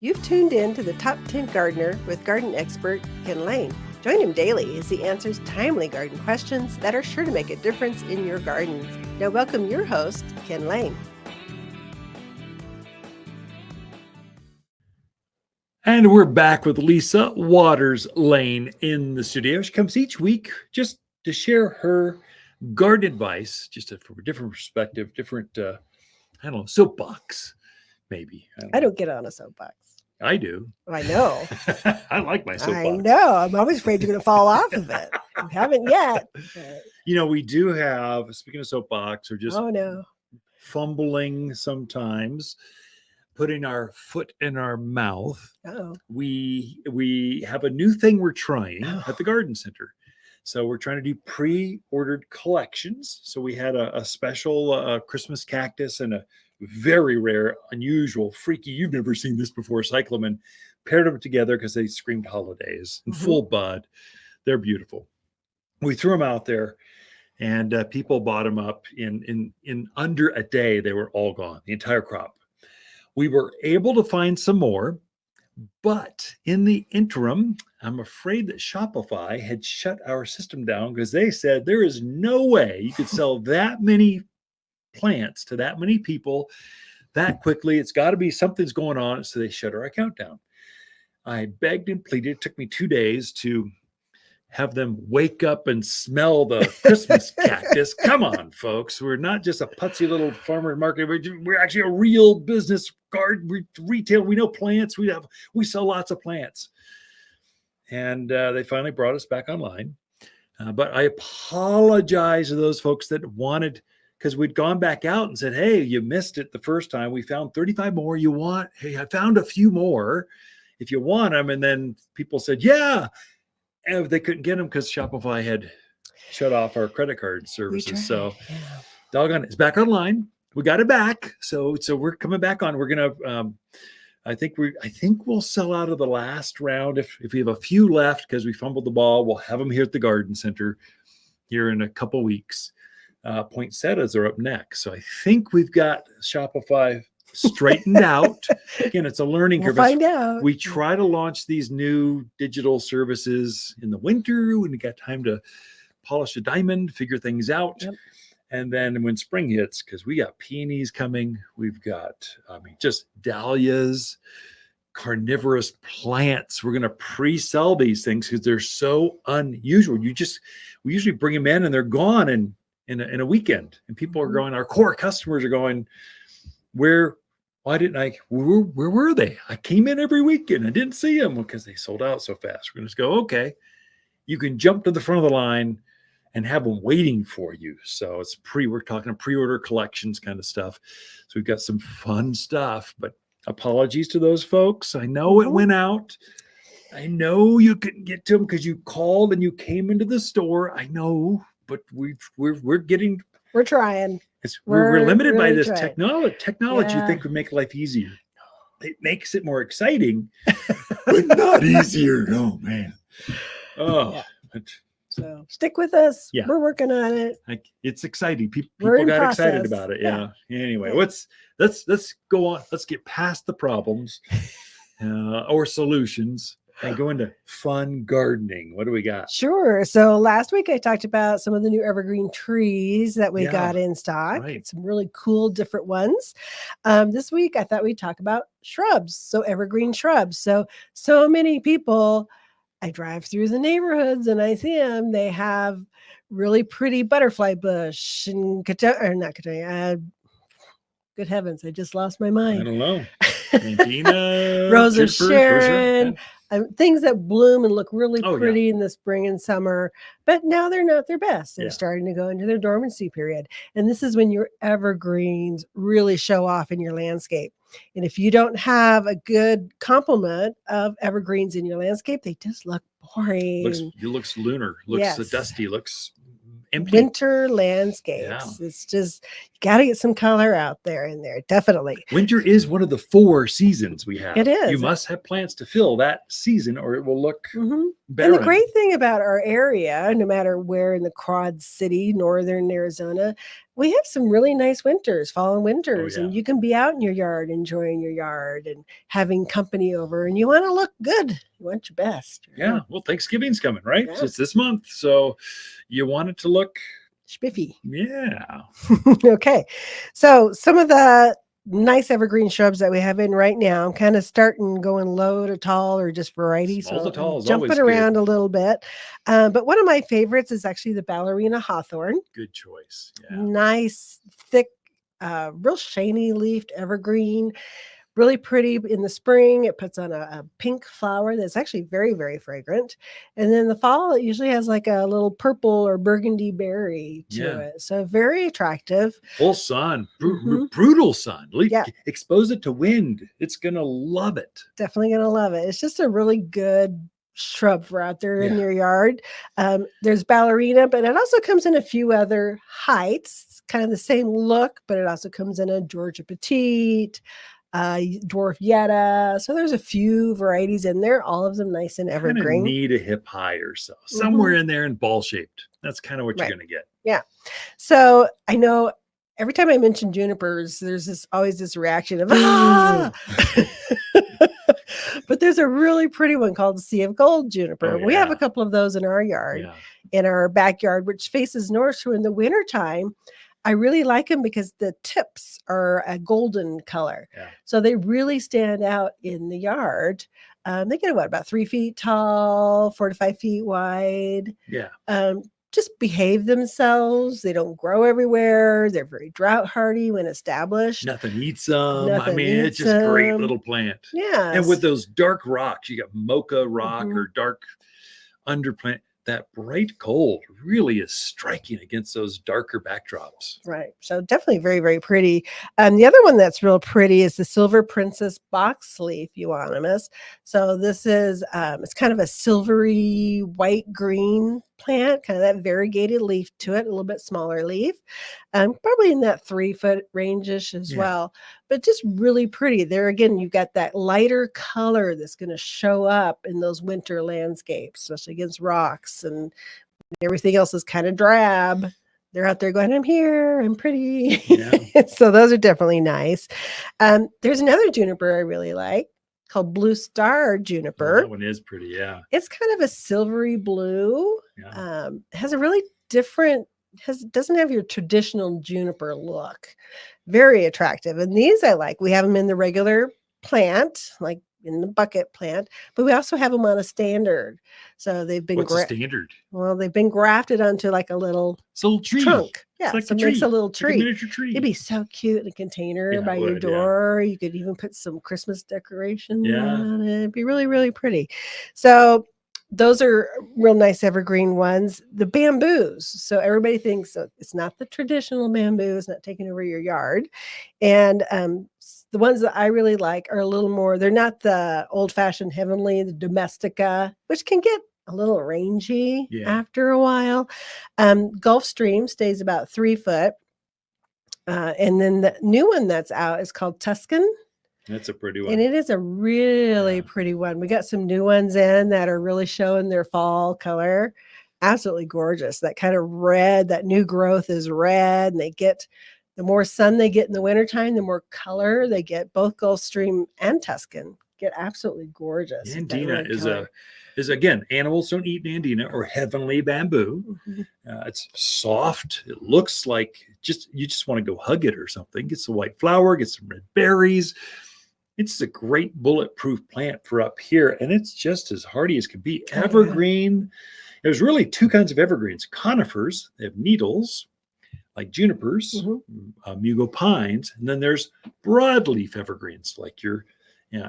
You've tuned in to the Top 10 Gardener with garden expert Ken Lain. Join him daily as he answers timely garden questions that are sure to make a difference in your gardens. Now welcome your host, Ken Lain. And we're back with Lisa Lain in the studio. She comes each week just to share her garden advice, just from a different perspective, different, soapbox, maybe. I don't get on a soapbox. I do. I know. I like my soapbox. I know. I'm always afraid you're going to fall off of it. You haven't yet. But... we do have, speaking of soapbox, or just fumbling sometimes, putting our foot in our mouth. Uh-oh. We have a new thing we're trying at the garden center. So we're trying to do pre-ordered collections. So we had a special Christmas cactus and a very rare, unusual, freaky, you've never seen this before, cyclamen, paired them together because they screamed holidays in full bud. They're beautiful. We threw them out there and people bought them up in under a day. They were all gone, the entire crop. We were able to find some more, but in the interim, I'm afraid that Shopify had shut our system down because they said there is no way you could sell that many plants to that many people that quickly. It's got to be something's going on. So they shut our account down. I begged and pleaded. It took me 2 days to have them wake up and smell the Christmas cactus. Come on, folks. We're not just a putsy little farmer market. We're actually a real business garden retail. We know plants. We sell lots of plants. And they finally brought us back online. But I apologize to those folks that wanted, because we'd gone back out and said, hey, you missed it the first time. We found 35 more. Hey, I found a few more if you want them. And then people said, yeah. And they couldn't get them because Shopify had shut off our credit card services. So doggone it. It's back online. We got it back. So we're coming back on. We're going to, I think we'll sell out of the last round. If we have a few left, because we fumbled the ball, we'll have them here at the garden center here in a couple weeks. Poinsettias are up next. So I think we've got Shopify straightened out. Again, it's a learning curve. We'll find out. We try to launch these new digital services in the winter when we got time to polish a diamond, figure things out. Yep. And then when spring hits, because we got peonies coming, we've got, just dahlias, carnivorous plants. We're going to pre-sell these things because they're so unusual. We usually bring them in and they're gone in a weekend. And people are going, our core customers are going, where were they? I came in every weekend. I didn't see them because they sold out so fast. We're going to go, okay, you can jump to the front of the line and have them waiting for you. So we're talking pre-order collections kind of stuff. So we've got some fun stuff, but apologies to those folks. I know it went out. I know you couldn't get to them because you called and you came into the store. I know, but we're trying. We're limited really by this technology. Technology, you think would make life easier. It makes it more exciting, but not easier. Oh man. So stick with us. Yeah. We're working on it. It's exciting. People got excited about it. Yeah. Anyway, let's go on. Let's get past the problems or solutions and go into fun gardening. What do we got? Sure. So last week I talked about some of the new evergreen trees that we got in stock. Right. Some really cool different ones. This week I thought we'd talk about shrubs. So evergreen shrubs. So many people, I drive through the neighborhoods and I see them. They have really pretty butterfly bush and good heavens, I just lost my mind. I don't know. Medina, Rose of Sharon, things that bloom and look really pretty in the spring and summer, but now they're not their best. They're starting to go into their dormancy period. And this is when your evergreens really show off in your landscape. And if you don't have a good complement of evergreens in your landscape, they just look boring. It looks lunar, looks dusty, looks empty. Winter landscapes. Yeah. It's just, you got to get some color out there in there. Definitely. Winter is one of the 4 seasons we have. It is. You must have plants to fill that season or it will look barren. And the great thing about our area, no matter where in the Quad City, northern Arizona, we have some really nice winters, fall and winters, and you can be out in your yard, enjoying your yard and having company over, and you want to look good. You want your best. Yeah. Well, Thanksgiving's coming, right? Yeah. It's this month. So you want it to look spiffy. Yeah. Okay. So some of the nice evergreen shrubs that we have in right now, I'm kind of starting going low to tall or just variety. Small to tall is jumping always around good. a little bit. But one of my favorites is actually the ballerina hawthorn. Good choice. Yeah. Nice, thick, real shiny leafed evergreen. Really pretty in the spring. It puts on a pink flower that's actually very, very fragrant. And then the fall, it usually has like a little purple or burgundy berry to it. So very attractive. Full sun, brutal sun. Expose it to wind. It's going to love it. Definitely going to love it. It's just a really good shrub for out there in your yard. There's ballerina, but it also comes in a few other heights. It's kind of the same look, but it also comes in a Georgia Petite, dwarf yetta. So there's a few varieties in there, all of them nice and evergreen. Need a hip high or so, somewhere in there and ball shaped. That's kind of what you're going to get. Yeah. So I know every time I mention junipers, there's always this reaction of but there's a really pretty one called the Sea of Gold juniper. We have a couple of those in our yard, in our backyard, which faces north. So in the wintertime, I really like them because the tips are a golden color. So they really stand out in the yard. They get about 3 feet tall, 4 to 5 feet wide. Just behave themselves. They don't grow everywhere. They're very drought hardy when established. Nothing eats them. It's just a great little plant. Yeah. And with those dark rocks, you got mocha rock or dark underplant. That bright gold really is striking against those darker backdrops. Right. So definitely very, very pretty. The other one that's real pretty is the Silver Princess boxleaf euonymus. So this is, it's kind of a silvery white green plant, kind of that variegated leaf to it, a little bit smaller leaf, probably in that 3 foot range-ish as well, but just really pretty. There again, you've got that lighter color that's going to show up in those winter landscapes, especially against rocks, and everything else is kind of drab. They're out there going, I'm here, I'm pretty. So those are definitely nice. There's another juniper I really like called Blue Star juniper. That one is pretty, It's kind of a silvery blue. Has a really different, doesn't have your traditional juniper look. Very attractive. And these I like. We have them in the regular plant, like in the bucket plant, but we also have them on a standard. So they've been What's a standard? Well, they've been grafted onto like a little tree trunk. Yeah, like so it makes a little tree. Like a miniature tree. It'd be so cute in a container by your door. You could even put some Christmas decoration on it. It'd be really, really pretty. So those are real nice evergreen ones. The bamboos. So everybody thinks it's not the traditional bamboo. It's not taking over your yard. And the ones that I really like are a little more, they're not the old-fashioned heavenly, the domestica, which can get a little rangy after a while. Gulfstream stays about 3 foot. And then the new one that's out is called Tuscan. That's a pretty one. And it is a really pretty one. We got some new ones in that are really showing their fall color. Absolutely gorgeous. That kind of red, that new growth is red. And the more sun they get in the wintertime, the more color they get. Both Gulfstream and Tuscan get absolutely gorgeous. Andina is again, animals don't eat Andina or heavenly bamboo. It's soft. It looks like you just want to go hug it or something. Get some white flower, get some red berries. It's a great bulletproof plant for up here, and it's just as hardy as can be. Evergreen. There's really 2 kinds of evergreens. Conifers, they have needles, like junipers, mugo pines, and then there's broadleaf evergreens, like your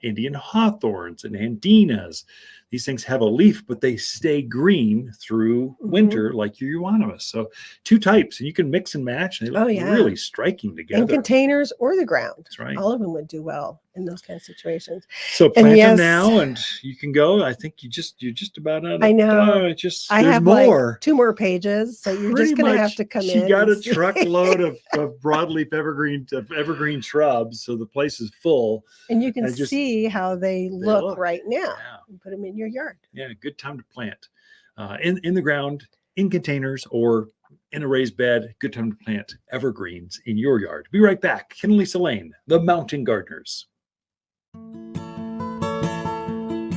Indian hawthorns and andinas. These things have a leaf, but they stay green through winter, like your euonymus. So 2 types, and you can mix and match, and they look really striking together. In containers or the ground. That's right. All of them would do well. in those kind of situations. So plant them now, and you can go. I think you're just about out of. I know. I have more. Like 2 more pages, so you're just going to have to come in. She got a truckload of broadleaf evergreen shrubs, so the place is full. And you can see how they look right now. Yeah. And put them in your yard. Yeah, good time to plant in the ground, in containers, or in a raised bed. Good time to plant evergreens in your yard. Be right back. Ken and Lisa Lain, the Mountain Gardeners.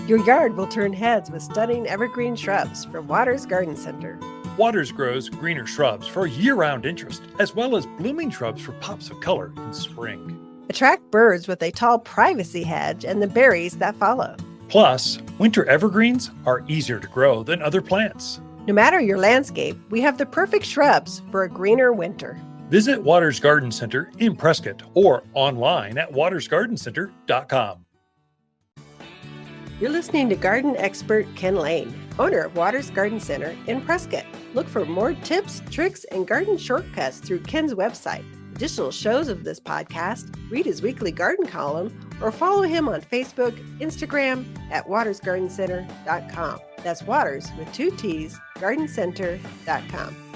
Your yard will turn heads with stunning evergreen shrubs from Waters Garden Center. Waters grows greener shrubs for year-round interest, as well as blooming shrubs for pops of color in spring. Attract birds with a tall privacy hedge and the berries that follow. Plus, winter evergreens are easier to grow than other plants. No matter your landscape, we have the perfect shrubs for a greener winter. Visit Waters Garden Center in Prescott or online at watersgardencenter.com. You're listening to garden expert Ken Lain, owner of Waters Garden Center in Prescott. Look for more tips, tricks, and garden shortcuts through Ken's website. Additional shows of this podcast, read his weekly garden column, or follow him on Facebook, Instagram at watersgardencenter.com. That's Waters with 2 T's, gardencenter.com.